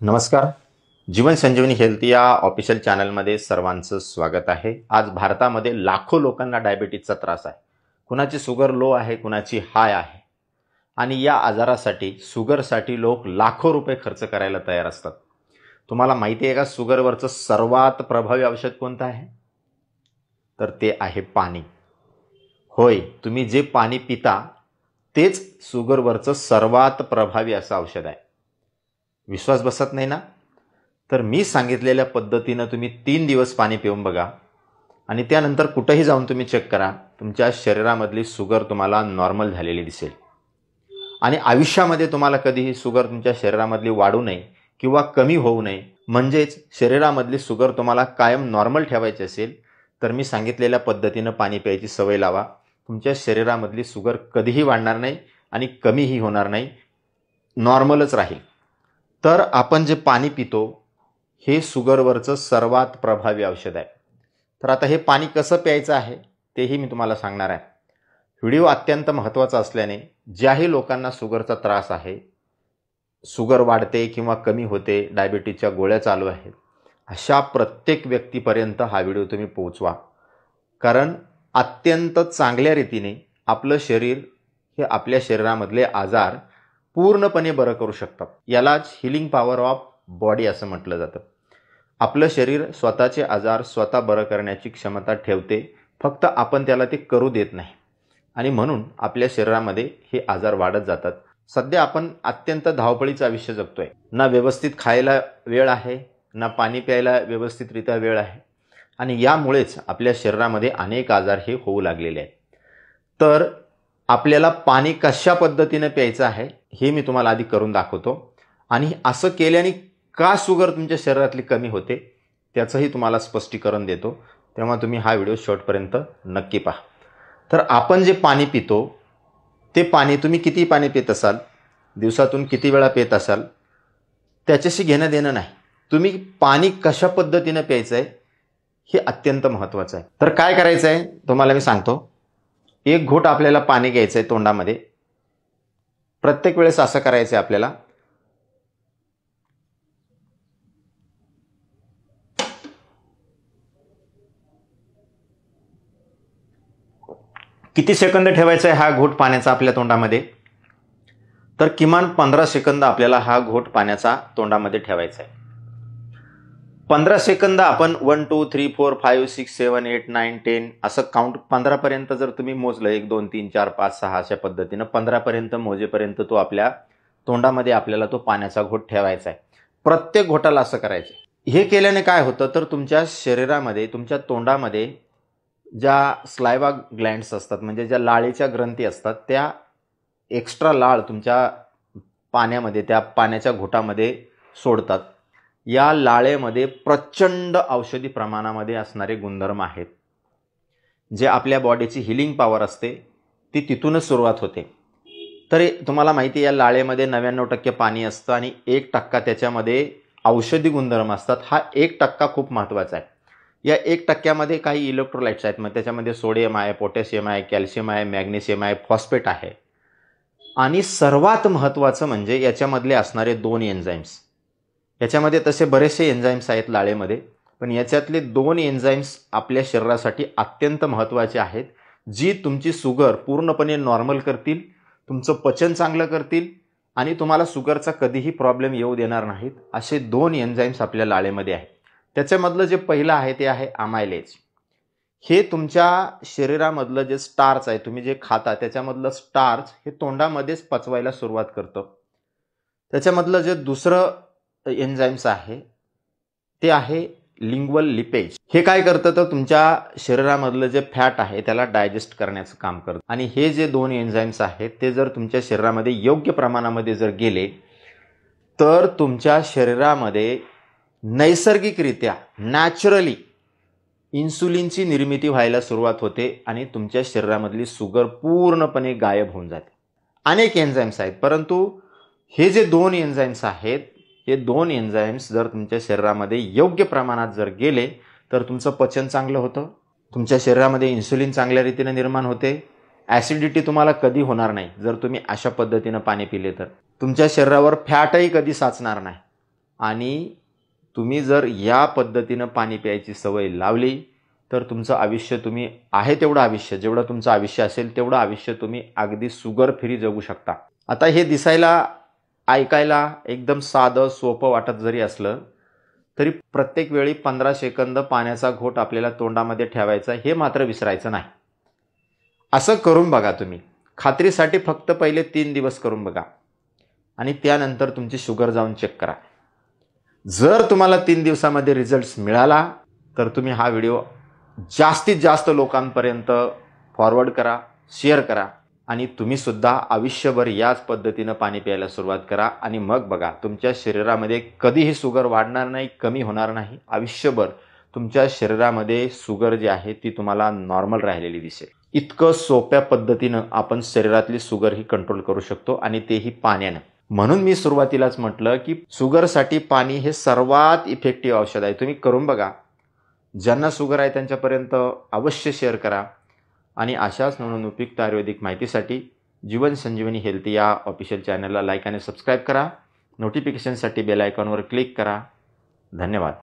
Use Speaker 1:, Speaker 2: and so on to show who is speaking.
Speaker 1: नमस्कार. जीवन संजीवनी हेल्थ या ऑफिशियल चॅनलमध्ये सर्वांचं स्वागत आहे. आज भारतामध्ये लाखो लोकांना डायबिटीजचा त्रास आहे. कुणाची शुगर लो आहे, कुणाची हाय आहे. आणि या आजारासाठी शुगरसाठी लोक लाखो रुपये खर्च करायला तयार असतात. तुम्हाला माहिती आहे का शुगरवरचं सर्वात प्रभावी औषध कोणतं आहे? तर ते आहे पाणी. होय, तुम्ही जे पाणी पिता तेच शुगरवरचं सर्वात प्रभावी असं औषध आहे. विश्वास बसत नाही ना? तर मी सांगितलेल्या पद्धतीनं तुम्ही 3 दिवस पाणी पिऊन बघा आणि त्यानंतर कुठेही जाऊन तुम्ही चेक करा. तुमच्या शरीरामधली शुगर तुम्हाला नॉर्मल झालेली दिसेल. आणि आयुष्यामध्ये तुम्हाला कधीही शुगर तुमच्या शरीरामधली वाढू नये किंवा कमी होऊ नये, म्हणजेच शरीरामधली शुगर तुम्हाला कायम नॉर्मल ठेवायची असेल तर मी सांगितलेल्या पद्धतीनं पाणी प्यायची सवय लावा. तुमच्या शरीरामधली शुगर कधीही वाढणार नाही आणि कमीही होणार नाही, नॉर्मलच राहील. तर आपण जे पाणी पितो हे शुगरवरचं सर्वात प्रभावी औषध आहे. तर आता हे पाणी कसं प्यायचं आहे तेही मी तुम्हाला सांगणार आहे. व्हिडिओ अत्यंत महत्त्वाचा असल्याने ज्याही लोकांना शुगरचा त्रास आहे, शुगर वाढते किंवा कमी होते, डायबिटीजच्या गोळ्या चालू आहेत, अशा प्रत्येक व्यक्तीपर्यंत हा व्हिडिओ तुम्ही पोहोचवा. कारण अत्यंत चांगल्या रीतीने आपलं शरीर हे आपल्या शरीरामधले आजार पूर्णपणे बरं करू शकतात. यालाच हिलिंग पॉवर ऑफ बॉडी असं म्हटलं जातं. आपलं शरीर स्वतःचे आजार स्वतः बरं करण्याची क्षमता ठेवते, फक्त आपण त्याला ते करू देत नाही. आणि म्हणून आपल्या शरीरामध्ये हे आजार वाढत जातात. सध्या आपण अत्यंत धावपळीचं आयुष्य जगतोय. ना व्यवस्थित खायला वेळ आहे, ना पाणी प्यायला व्यवस्थितरित्या वेळ आहे. आणि यामुळेच आपल्या शरीरामध्ये अनेक आजार हे होऊ लागलेले आहेत. तर आपल्याला पाणी कशा पद्धतीने प्यायचं आहे हे मी तुम्हाला आधी करून दाखवतो. आणि असं केल्याने का शुगर तुमच्या शरीरातली कमी होते त्याचंही तुम्हाला स्पष्टीकरण देतो. तेव्हा तुम्ही हा व्हिडिओ शेवटपर्यंत नक्की पहा. तर आपण जे पाणी पितो ते पाणी तुम्ही किती पाणी पित असाल, दिवसातून किती वेळा पित असाल, त्याच्याशी घेणं देणं नाही. तुम्ही पाणी कशा पद्धतीनं प्यायचं आहे हे अत्यंत महत्त्वाचं आहे. तर काय करायचं आहे तुम्हाला मी सांगतो. एक घोट आपल्याला पाणी घ्यायचं आहे तोंडामध्ये. प्रत्येक वेळेस असं करायचं आहे आपल्याला. किती सेकंद ठेवायचा आहे हा घोट पाण्याचा आपल्या तोंडामध्ये? तर किमान 15 सेकंद आपल्याला हा घोट पाण्याचा तोंडामध्ये ठेवायचा आहे. 15 सेकंद आपण 1 2 3 4 5 6 7 8 9 10 असं काउंट 15 पर्यंत जर तुम्ही मोजलं, 1 2 3 4 5 6 अशा पद्धतीनं 15 पर्यंत मोजेपर्यंत तो आपल्या तोंडामध्ये आपल्याला तो पाण्याचा घोट ठेवायचा आहे. प्रत्येक घोटाला असं करायचं. हे केल्याने काय होतं तर तुमच्या शरीरामध्ये, तुमच्या तोंडामध्ये ज्या स्लायवा ग्लँड्स असतात, म्हणजे ज्या लाळेच्या ग्रंथी असतात, त्या एक्स्ट्रा लाळ तुमच्या पाण्यामध्ये, त्या पाण्याच्या घोटामध्ये सोडतात. या लाळेमध्ये प्रचंड औषधी प्रमाणामध्ये असणारे गुणधर्म आहेत. जे आपल्या बॉडीची हिलिंग पॉवर असते ती तिथूनच सुरुवात होते. तर तुम्हाला माहिती आहे या लाळेमध्ये 99% पाणी असतं आणि 1% त्याच्यामध्ये औषधी गुणधर्म असतात. हा 1% खूप महत्त्वाचा आहे. या 1% काही इलेक्ट्रोलाइट्स आहेत. मग त्याच्यामध्ये सोडियम आहे, पोटॅशियम आहे, कॅल्शियम आहे, मॅग्नेशियम आहे, फॉस्फेट आहे. आणि सर्वात महत्त्वाचं म्हणजे याच्यामधले असणारे 2 एन्झाईम्स. याच्यामध्ये तसे बरेचसे एन्झाईम्स आहेत लाळेमध्ये, पण याच्यातले 2 एन्झाईम्स आपल्या शरीरासाठी अत्यंत महत्त्वाचे आहेत, जी तुमची शुगर पूर्णपणे नॉर्मल करतील, तुमचं पचन चांगलं करतील आणि तुम्हाला शुगरचा कधीही प्रॉब्लेम येऊ देणार नाहीत. असे 2 एन्झाईम्स आपल्या लाळेमध्ये आहेत. त्याच्यामधलं जे पहिलं आहे ते आहे अमायलेज. हे तुमच्या शरीरामधलं जे स्टार्च आहे, तुम्ही जे खाता त्याच्यामधलं स्टार्च हे तोंडामध्येच पचवायला सुरुवात करतं. त्याच्यामधलं जे दुसरं एन्झाईम्स आहे ते आहे लिंग्वल लिपेज. हे काय करतं तर तुमच्या शरीरामधलं जे फॅट आहे त्याला डायजेस्ट करण्याचं काम करतं. आणि हे जे 2 एन्झाईम्स आहेत ते जर तुमच्या शरीरामध्ये योग्य प्रमाणामध्ये जर गेले तर तुमच्या शरीरामध्ये नैसर्गिकरित्या, नॅचरली इन्सुलिनची निर्मिती व्हायला सुरुवात होते आणि तुमच्या शरीरामधली शुगर पूर्णपणे गायब होऊन जाते. अनेक एन्झाईम्स आहेत, परंतु हे जे 2 एन्झाईम्स आहेत, हे 2 एन्झाईम्स जर तुमच्या शरीरामध्ये योग्य प्रमाणात जर गेले तर तुमचं पचन चांगलं होतं, तुमच्या शरीरामध्ये इन्सुलिन चांगल्या रीतीने निर्माण होते, ॲसिडिटी तुम्हाला कधी होणार नाही जर तुम्ही अशा पद्धतीनं पाणी पिले तर, तुमच्या शरीरावर फॅटही कधी साचणार नाही. आणि तुम्ही जर या पद्धतीनं पाणी प्यायची सवय लावली तर तुमचं आयुष्य तुम्ही आहे तेवढं आयुष्य, जेवढं तुमचं आयुष्य असेल तेवढं आयुष्य तुम्ही अगदी शुगर फ्री जगू शकता. आता हे दिसायला ऐकायला एकदम साधं सोपं वाटत जरी असलं तरी प्रत्येक वेळी 15 सेकंद पाण्याचा घोट आपल्याला तोंडामध्ये ठेवायचा हे मात्र विसरायचं नाही. असं करून बघा तुम्ही. खात्रीसाठी फक्त पहिले 3 दिवस करून बघा आणि त्यानंतर तुमची शुगर जाऊन चेक करा. जर तुम्हाला 3 दिवसामध्ये रिझल्ट्स मिळाला तर तुम्ही हा व्हिडिओ जास्तीत जास्त लोकांपर्यंत फॉरवर्ड करा, शेअर करा आणि तुम्ही सुद्धा आयुष्यभर याच पद्धतीनं पाणी प्यायला सुरुवात करा आणि मग बघा तुमच्या शरीरामध्ये कधीही शुगर वाढणार नाही, कमी होणार नाही. आयुष्यभर तुमच्या शरीरामध्ये शुगर जी आहे ती तुम्हाला नॉर्मल राहिलेली दिसेल. इतकं सोप्या पद्धतीनं आपण शरीरातली शुगर ही कंट्रोल करू शकतो आणि तेही पाण्यानं. म्हणून मी सुरुवातीलाच म्हटलं की शुगरसाठी पाणी हे सर्वात इफेक्टिव्ह औषध आहे. तुम्ही करून बघा. ज्यांना शुगर आहे त्यांच्यापर्यंत अवश्य शेअर करा आणि अशाच नवीन उपयुक्त आयुर्वेदिक माहितीसाठी जीवन संजीवनी हेल्थ या ऑफिशियल चॅनलला लाईक आणि सबस्क्राईब करा. नोटिफिकेशनसाठी बेल आयकॉनवर क्लिक करा. धन्यवाद.